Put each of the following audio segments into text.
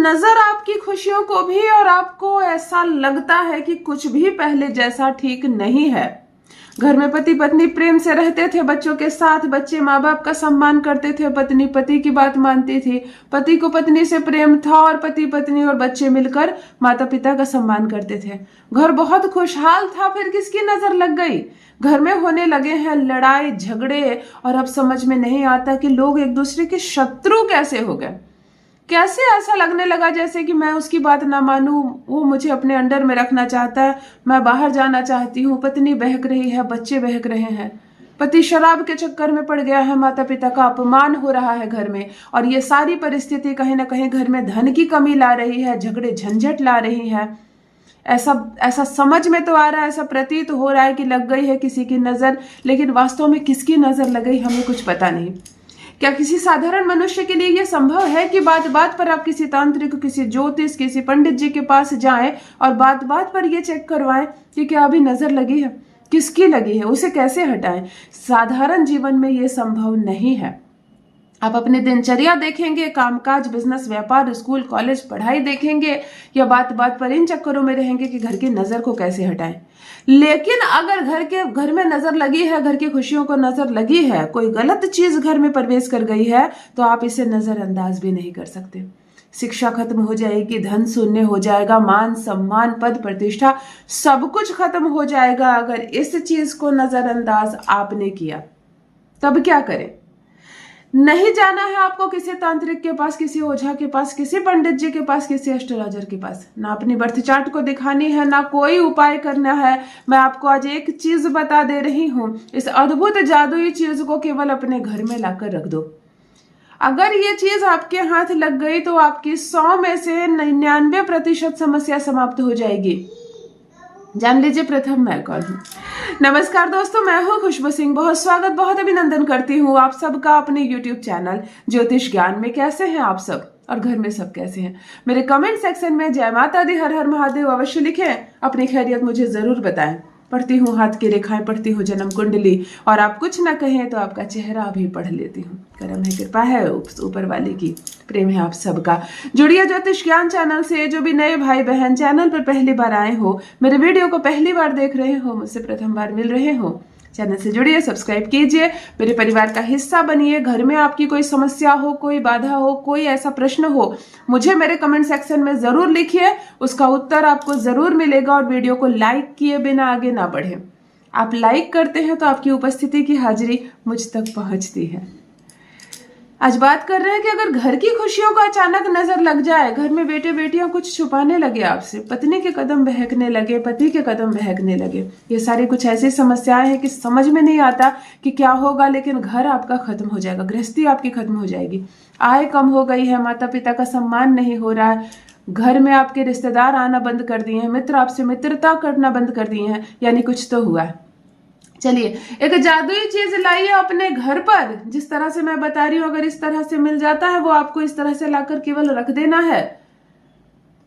नजर आपकी खुशियों को भी और आपको ऐसा लगता है कि कुछ भी पहले जैसा ठीक नहीं है। घर में पति पत्नी प्रेम से रहते थे, बच्चों के साथ, बच्चे माँ बाप का सम्मान करते थे, पत्नी पति की बात मानती थी, पति को पत्नी से प्रेम था और पति पत्नी और बच्चे मिलकर माता पिता का सम्मान करते थे। घर बहुत खुशहाल था, फिर किसकी नजर लग गई? घर में होने लगे हैं लड़ाई झगड़े और अब समझ में नहीं आता कि लोग एक दूसरे के शत्रु कैसे हो गए। कैसे ऐसा लगने लगा जैसे कि मैं उसकी बात ना मानूं, वो मुझे अपने अंडर में रखना चाहता है, मैं बाहर जाना चाहती हूँ, पत्नी बहक रही है, बच्चे बहक रहे हैं, पति शराब के चक्कर में पड़ गया है, माता पिता का अपमान हो रहा है घर में। और ये सारी परिस्थिति कहीं ना कहीं घर में धन की कमी ला रही है, झगड़े झंझट ला रही है। ऐसा ऐसा समझ में तो आ रहा है, ऐसा प्रतीत हो रहा है कि लग गई है किसी की नजर, लेकिन वास्तव में किसकी नजर लग गई हमें कुछ पता नहीं। क्या किसी साधारण मनुष्य के लिए यह संभव है कि बात बात पर आप किसी तांत्रिक, किसी ज्योतिष, किसी पंडित जी के पास जाएं और बात बात पर यह चेक करवाएं कि क्या अभी नजर लगी है, किसकी लगी है, उसे कैसे हटाएं? साधारण जीवन में यह संभव नहीं है। आप अपने दिनचर्या देखेंगे, कामकाज, बिजनेस, व्यापार, स्कूल, कॉलेज, पढ़ाई देखेंगे या बात बात पर इन चक्करों में रहेंगे कि घर की नजर को कैसे हटाएं। लेकिन अगर घर में नजर लगी है, घर की खुशियों को नजर लगी है, कोई गलत चीज घर में प्रवेश कर गई है तो आप इसे नजरअंदाज भी नहीं कर सकते। शिक्षा खत्म हो जाएगी, धन शून्य हो जाएगा, मान सम्मान पद प्रतिष्ठा सब कुछ खत्म हो जाएगा अगर इस चीज को नजरअंदाज आपने किया। तब क्या करें? नहीं जाना है आपको किसी तांत्रिक के पास, किसी ओझा के पास, किसी पंडित जी के पास, किसी एस्ट्रोलॉजर के पास, ना अपनी बर्थ चार्ट को दिखानी है, ना कोई उपाय करना है। मैं आपको आज एक चीज बता दे रही हूं, इस अद्भुत जादुई चीज को केवल अपने घर में लाकर रख दो। अगर ये चीज आपके हाथ लग गई तो आपकी 100 में से 99% समस्या समाप्त हो जाएगी। जान लीजिए प्रथम मैं कौन हूँ। नमस्कार दोस्तों, मैं हूँ खुशबू सिंह। बहुत स्वागत, बहुत अभिनंदन करती हूँ आप सबका अपने YouTube चैनल ज्योतिष ज्ञान में। कैसे हैं आप सब और घर में सब कैसे हैं? मेरे कमेंट सेक्शन में जय माता दी, हर हर महादेव अवश्य लिखें, अपनी खैरियत मुझे जरूर बताएं। पढ़ती हूँ हाथ की रेखाएं, पढ़ती हूँ जन्म कुंडली, और आप कुछ ना कहें तो आपका चेहरा भी पढ़ लेती हूँ। करम है, कृपा है ऊपर वाले की, प्रेम है आप सबका। जुड़िए ज्योतिष ज्ञान चैनल से। जो भी नए भाई बहन चैनल पर पहली बार आए हो, मेरे वीडियो को पहली बार देख रहे हो, मुझसे प्रथम बार मिल रहे हो, चैनल से जुड़िए, सब्सक्राइब कीजिए, मेरे परिवार का हिस्सा बनिए। घर में आपकी कोई समस्या हो, कोई बाधा हो, कोई ऐसा प्रश्न हो, मुझे मेरे कमेंट सेक्शन में जरूर लिखिए, उसका उत्तर आपको जरूर मिलेगा। और वीडियो को लाइक किए बिना आगे ना बढ़े। आप लाइक करते हैं तो आपकी उपस्थिति की हाजिरी मुझ तक पहुंचती है। आज बात कर रहे हैं कि अगर घर की खुशियों को अचानक नजर लग जाए, घर में बेटे बेटियां कुछ छुपाने लगे आपसे, पत्नी के कदम बहकने लगे, पति के कदम बहकने लगे, ये सारी कुछ ऐसी समस्याएं हैं कि समझ में नहीं आता कि क्या होगा, लेकिन घर आपका खत्म हो जाएगा, गृहस्थी आपकी खत्म हो जाएगी, आय कम हो गई है, माता पिता का सम्मान नहीं हो रहा है, घर में आपके रिश्तेदार आना बंद कर दिए हैं, मित्र आपसे मित्रता करना बंद कर दिए हैं, यानी कुछ तो हुआ है। चलिए, एक जादुई चीज लाइए अपने घर पर, जिस तरह से मैं बता रही हूं, अगर इस तरह से मिल जाता है, वो आपको इस तरह से लाकर केवल रख देना है,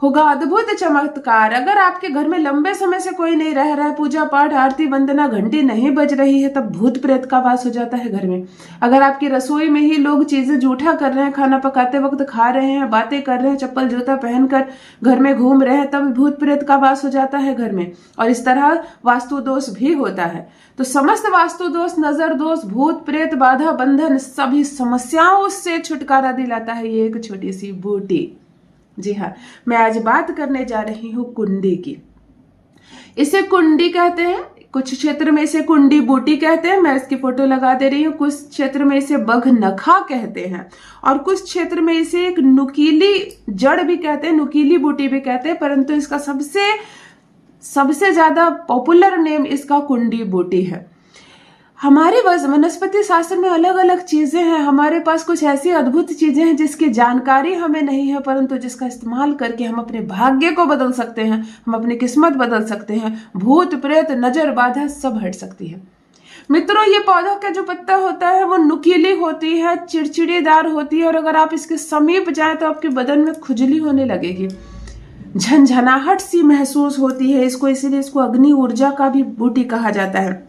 होगा अद्भुत चमत्कार। अगर आपके घर में लंबे समय से कोई नहीं रह रहा है, पूजा पाठ आरती वंदना घंटी नहीं बज रही है, तब भूत प्रेत का वास हो जाता है घर में। अगर आपकी रसोई में ही लोग चीजें जूठा कर रहे हैं, खाना पकाते वक्त खा रहे हैं, बातें कर रहे हैं, चप्पल जूता पहनकर घर में घूम रहे हैं, तब भूत प्रेत का वास हो जाता है घर में। और इस तरह वास्तु दोष भी होता है। तो समस्त वास्तु दोष, नजर दोष, भूत प्रेत, बाधा बंधन, सभी समस्याओं से छुटकारा दिलाता है ये एक छोटी सी बूटी। जी हाँ, मैं आज बात करने जा रही हूँ कुंडी की। इसे कुंडी कहते हैं, कुछ क्षेत्र में इसे कुंडी बूटी कहते हैं, मैं इसकी फोटो लगा दे रही हूँ। कुछ क्षेत्र में इसे बघनखा कहते हैं और कुछ क्षेत्र में इसे एक नुकीली जड़ भी कहते हैं, नुकीली बूटी भी कहते हैं, परंतु इसका सबसे ज्यादा पॉपुलर नेम इसका कुंडी बूटी है। हमारे वनस्पति शास्त्र में अलग अलग चीजें हैं, हमारे पास कुछ ऐसी अद्भुत चीजें हैं जिसकी जानकारी हमें नहीं है, परंतु जिसका इस्तेमाल करके हम अपने भाग्य को बदल सकते हैं, हम अपनी किस्मत बदल सकते हैं, भूत प्रेत नजर बाधा सब हट सकती है। मित्रों, ये पौधा का जो पत्ता होता है वो नुकीली होती है, चिड़चिड़ेदार होती है, और अगर आप इसके समीप जाए तो आपके बदन में खुजली होने लगेगी, झंझनाहट सी महसूस होती है इसको, इसीलिए इसको अग्नि ऊर्जा का भी बूटी कहा जाता है।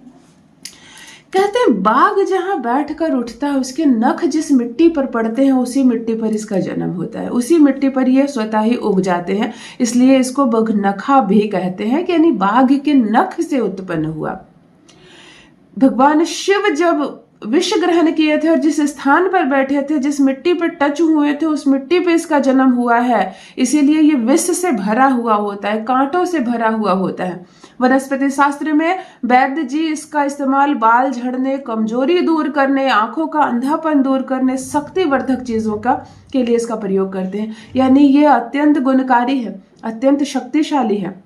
कहते हैं बाघ जहां बैठकर उठता है उसके नख जिस मिट्टी पर पड़ते हैं उसी मिट्टी पर इसका जन्म होता है, उसी मिट्टी पर ये स्वतः ही उग जाते हैं, इसलिए इसको बघनखा भी कहते हैं कि यानी बाघ के नख से उत्पन्न हुआ। भगवान शिव जब विष ग्रहण किए थे और जिस स्थान पर बैठे थे, जिस मिट्टी पर टच हुए थे, उस मिट्टी पे इसका जन्म हुआ है, इसीलिए ये विष से भरा हुआ होता है, कांटों से भरा हुआ होता है। वनस्पति शास्त्र में वैद्य जी इसका इस्तेमाल बाल झड़ने, कमजोरी दूर करने, आंखों का अंधापन दूर करने, शक्तिवर्धक चीजों का के लिए इसका प्रयोग करते हैं। यानी ये अत्यंत गुणकारी है, अत्यंत शक्तिशाली है।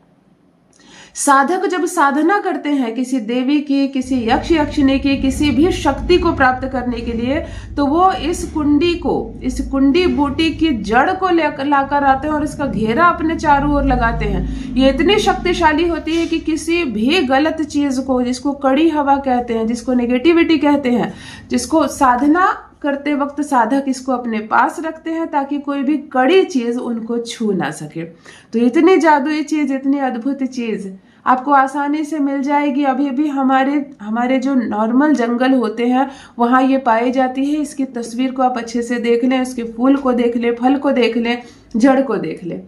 साधक जब साधना करते हैं किसी देवी की, किसी यक्ष यक्षिणी की, किसी भी शक्ति को प्राप्त करने के लिए, तो वो इस कुंडी बूटी की जड़ को लाकर आते हैं और इसका घेरा अपने चारों ओर लगाते हैं। ये इतनी शक्तिशाली होती है कि किसी भी गलत चीज को, जिसको कड़ी हवा कहते हैं, जिसको नेगेटिविटी कहते हैं, जिसको साधना करते वक्त साधक इसको अपने पास रखते हैं ताकि कोई भी कड़ी चीज उनको छू ना सके। तो इतनी जादुई चीज, इतनी अद्भुत चीज आपको आसानी से मिल जाएगी। अभी भी हमारे जो नॉर्मल जंगल होते हैं वहां ये पाई जाती है। इसकी तस्वीर को आप अच्छे से देख लें, इसके फूल को देख लें, फल को देख लें, जड़ को देख लें।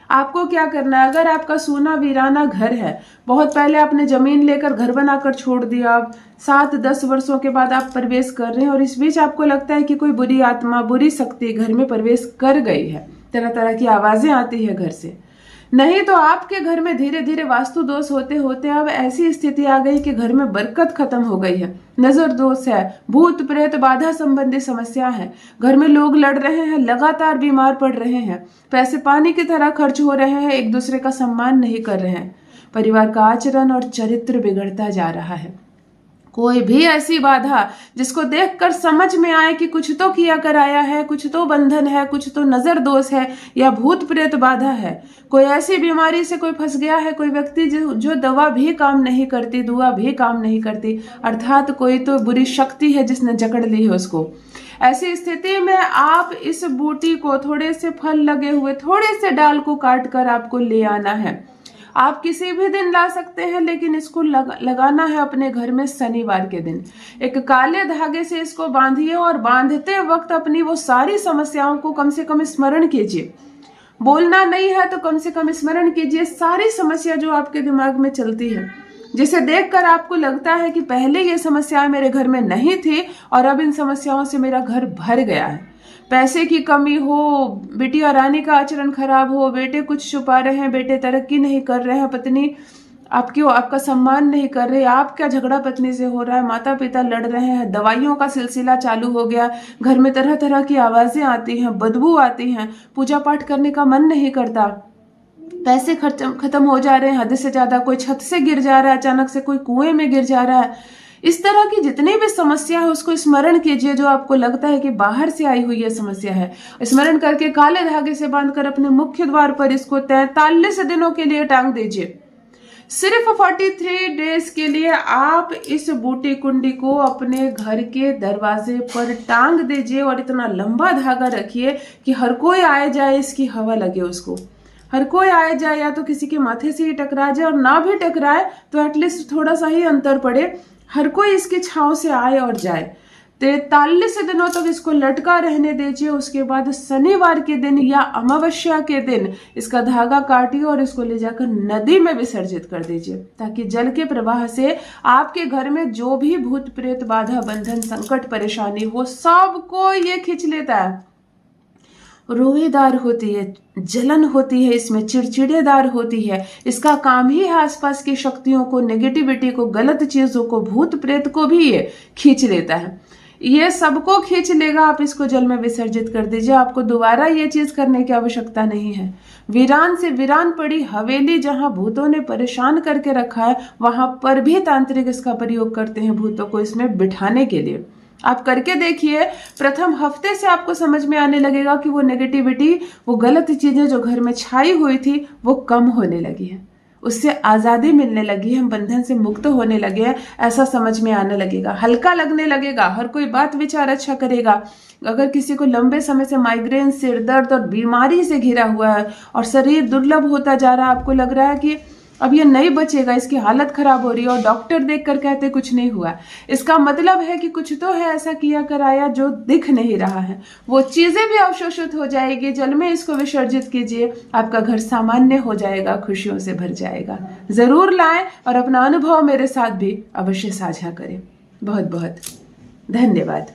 आपको क्या करना है, अगर आपका सूना वीराना घर है, बहुत पहले आपने जमीन लेकर घर बनाकर छोड़ दिया, अब 7-10 वर्षों के बाद आप प्रवेश कर रहे हैं और इस बीच आपको लगता है कि कोई बुरी आत्मा, बुरी शक्ति घर में प्रवेश कर गई है, तरह तरह की आवाजें आती है घर से, नहीं तो आपके घर में धीरे धीरे वास्तु दोष होते होते अब ऐसी स्थिति आ गई कि घर में बरकत खत्म हो गई है, नजर दोष है, भूत प्रेत बाधा संबंधी समस्या है, घर में लोग लड़ रहे हैं, लगातार बीमार पड़ रहे हैं, पैसे पानी की तरह खर्च हो रहे हैं, एक दूसरे का सम्मान नहीं कर रहे हैं, परिवार का आचरण और चरित्र बिगड़ता जा रहा है। कोई भी ऐसी बाधा जिसको देखकर समझ में आए कि कुछ तो किया कराया है, कुछ तो बंधन है, कुछ तो नजर दोष है या भूत प्रेत बाधा है, कोई ऐसी बीमारी से कोई फंस गया है, कोई व्यक्ति जो दवा भी काम नहीं करती, दुआ भी काम नहीं करती, अर्थात कोई तो बुरी शक्ति है जिसने जकड़ ली है उसको। ऐसी स्थिति में आप इस बूटी को, थोड़े से फल लगे हुए थोड़े से डाल को काट कर आपको ले आना है। आप किसी भी दिन ला सकते हैं, लेकिन इसको लगाना है अपने घर में शनिवार के दिन। एक काले धागे से इसको बांधिए और बांधते वक्त अपनी वो सारी समस्याओं को कम से कम स्मरण कीजिए। बोलना नहीं है तो कम से कम स्मरण कीजिए सारी समस्या जो आपके दिमाग में चलती है, जिसे देखकर आपको लगता है कि पहले ये समस्याएं मेरे घर में नहीं थी और अब इन समस्याओं से मेरा घर भर गया है। पैसे की कमी हो, बिटिया रानी का आचरण खराब हो, बेटे कुछ छुपा रहे हैं, बेटे तरक्की नहीं कर रहे हैं, पत्नी आपका सम्मान नहीं कर रही, आपका झगड़ा पत्नी से हो रहा है, माता पिता लड़ रहे हैं, दवाइयों का सिलसिला चालू हो गया, घर में तरह तरह की आवाजें आती हैं, बदबू आती हैं, पूजा पाठ करने का मन नहीं करता, पैसे खत्म हो जा रहे हैं हद से ज्यादा, कोई छत से गिर जा रहा है, अचानक से कोई कुएं में गिर जा रहा है। इस तरह की जितनी भी समस्या है उसको स्मरण कीजिए, जो आपको लगता है कि बाहर से आई हुई यह समस्या है। स्मरण करके काले धागे से बांधकर अपने मुख्य द्वार पर इसको 43 दिनों के लिए टांग दीजिए। सिर्फ 43 डेज के लिए आप इस बूटी कुंडी को अपने घर के दरवाजे पर टांग दीजिए और इतना लंबा धागा रखिए कि हर कोई आए जाए इसकी हवा लगे उसको, हर कोई आए जाए, या तो किसी के माथे से ही टकरा जाए और ना भी टकराए तो एटलीस्ट थोड़ा सा ही अंतर पड़े, हर कोई इसकी छांव से आए और जाए। 43 दिनों तक इसको लटका रहने दीजिए। उसके बाद शनिवार के दिन या अमावस्या के दिन इसका धागा काटिए और इसको ले जाकर नदी में विसर्जित कर दीजिए, ताकि जल के प्रवाह से आपके घर में जो भी भूत प्रेत बाधा बंधन संकट परेशानी हो सबको ये खींच लेता है। रोएदार होती है, जलन होती है, इसमें चिड़चिड़ेदार होती है। इसका काम ही है आसपास की शक्तियों को, नेगेटिविटी को, गलत चीजों को, भूत प्रेत को भी ये खींच लेता है। ये सबको खींच लेगा। आप इसको जल में विसर्जित कर दीजिए। आपको दोबारा ये चीज करने की आवश्यकता नहीं है। वीरान से वीरान पड़ी हवेली जहां भूतों ने परेशान करके रखा है, वहां पर भी तांत्रिक इसका प्रयोग करते हैं भूतों को इसमें बिठाने के लिए। आप करके देखिए, प्रथम हफ्ते से आपको समझ में आने लगेगा कि वो नेगेटिविटी, वो गलत चीजें जो घर में छाई हुई थी वो कम होने लगी है, उससे आजादी मिलने लगी है, हम बंधन से मुक्त होने लगे हैं, ऐसा समझ में आने लगेगा, हल्का लगने लगेगा, हर कोई बात विचार अच्छा करेगा। अगर किसी को लंबे समय से माइग्रेन, सिर दर्द और बीमारी से घिरा हुआ है और शरीर दुर्लभ होता जा रहा है, आपको लग रहा है कि अब ये नहीं बचेगा, इसकी हालत खराब हो रही है और डॉक्टर देखकर कहते कुछ नहीं हुआ। इसका मतलब है कि कुछ तो है ऐसा किया कराया जो दिख नहीं रहा है। वो चीजें भी अवशोषित हो जाएगी, जल में इसको विसर्जित कीजिए, आपका घर सामान्य हो जाएगा, खुशियों से भर जाएगा। जरूर लाएं और अपना अनुभव मेरे साथ भी अवश्य साझा करें। बहुत बहुत धन्यवाद।